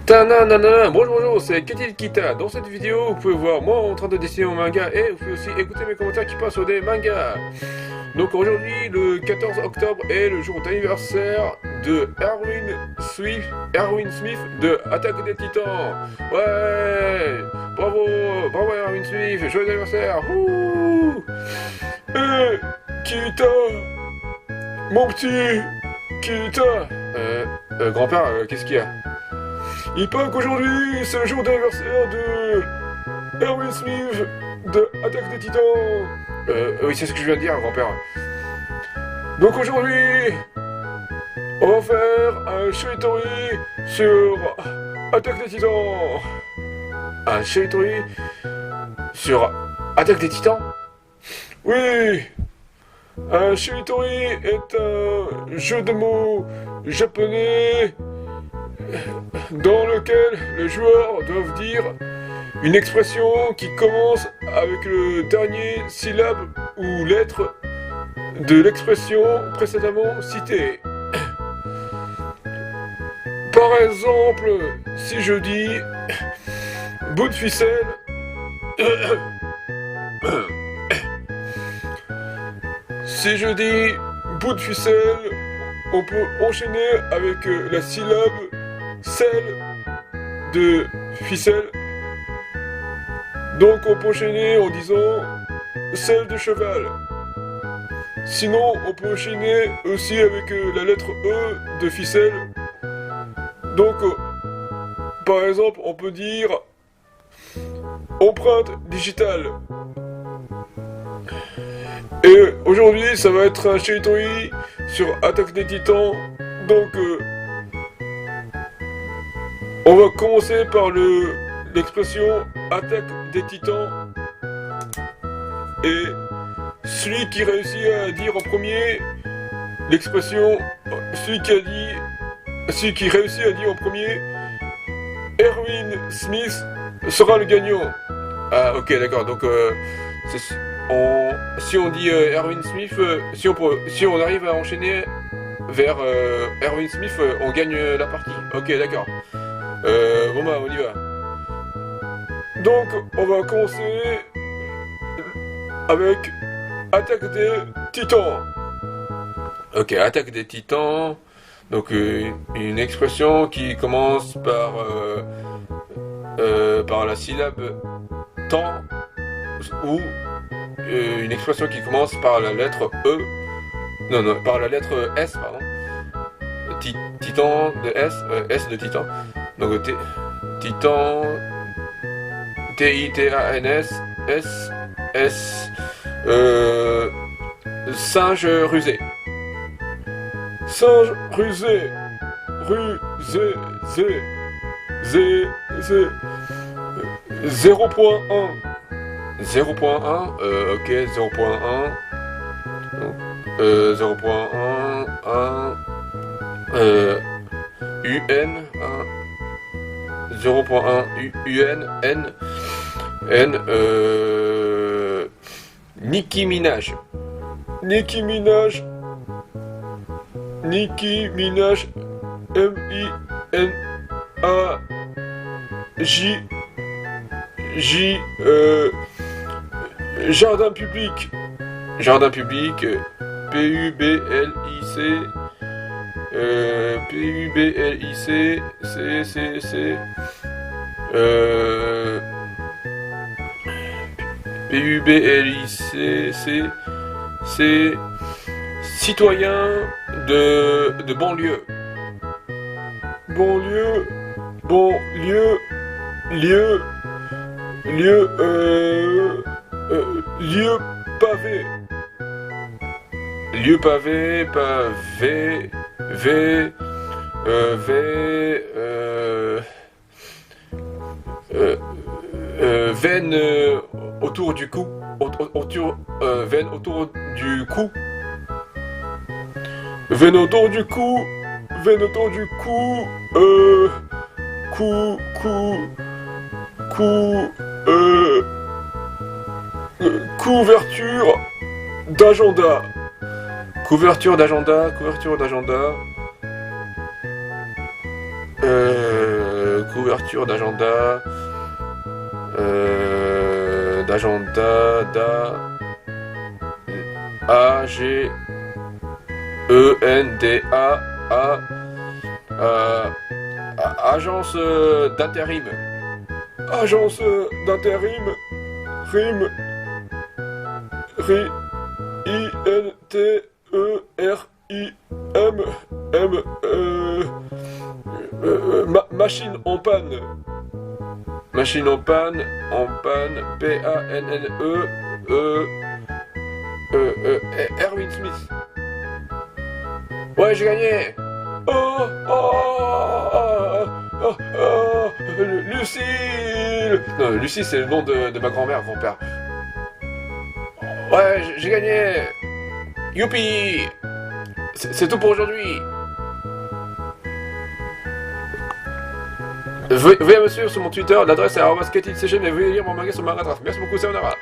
Tananana, bonjour, c'est Ketil Kita. Dans cette vidéo, vous pouvez voir moi en train de dessiner mon manga et vous pouvez aussi écouter mes commentaires qui parlent sur des mangas. Donc aujourd'hui, le 14 octobre est le jour d'anniversaire de Erwin Smith de Attaque des Titans. Ouais, bravo, bravo Erwin Smith, joyeux anniversaire. Ouh. Kita, mon petit Kita. Grand-père, qu'est-ce qu'il y a? Il paraît qu'aujourd'hui, c'est le jour d'anniversaire de Erwin Smith de Attaque des Titans. Oui, c'est ce que je viens de dire, grand-père. Donc aujourd'hui, on va faire un shiritori sur Attaque des Titans. Un shiritori sur Attaque des Titans? Oui. Un shiritori est un jeu de mots japonais dans lequel les joueurs doivent dire une expression qui commence avec le dernier syllabe ou lettre de l'expression précédemment citée. Par exemple, si je dis bout de ficelle, si je dis bout de ficelle, on peut enchaîner avec la syllabe celle de ficelle. Donc on peut enchaîner en disant selle de cheval. Sinon on peut enchaîner aussi avec la lettre E de ficelle. Donc par exemple on peut dire empreinte digitale. Et aujourd'hui ça va être un shiritori sur Attaque des Titans. Donc on va commencer par l'expression Attaque des Titans. Et celui qui réussit à dire en premier l'expression, celui qui réussit à dire en premier Erwin Smith sera le gagnant. Ah ok, d'accord, donc si on dit Erwin Smith, si on arrive à enchaîner vers Erwin Smith, on gagne la partie. Ok, d'accord. Bon bah on y va. Donc on va commencer avec Attaque des Titans. Ok, Attaque des Titans. Donc une expression qui commence par la syllabe temps ou une expression qui commence par la lettre E. Non, par la lettre S, pardon. Titan de S, S de Titan. Donc Titan, T-I-T-A-N-S, S, S, singe rusé. Singe rusé, rusé, zé, zé, zé, 0.1. 0.1, ok, 0.1. 0.1, 1, UN, 0.1 UN, N, Nicki Minaj. Nicki Minaj. Nicki Minaj. M-I-N-A-J. Jardin public. Jardin public. P-U-B-L-I-C. P-U-B-L-I-C. C. P-U-B-L-I-C. C. Citoyen de banlieue. Banlieue. Banlieue. Lieu. Lieu pavé. Lieu pavé, pavé, veine autour du cou, veine autour du cou, veine autour du cou, veine autour du cou, couverture d'agenda. Couverture d'agenda. Couverture d'agenda. D'agenda. A-G-E-N-D-A. Agence d'intérim. Agence d'intérim. Rime. I-N-T-E-R-I-M. Machine en panne. Machine en panne. P-A-N-N-E. Erwin Smith. Ouais, j'ai gagné. Lucille. Non, Lucie, c'est le nom de ma grand-mère, grand-père. Ouais, j'ai gagné. Youpi. C'est tout pour aujourd'hui. Veuillez me suivre sur mon Twitter, l'adresse est @KatyCG, mais veuillez lire mon manga sur Manga Draft. Merci beaucoup, sayonara.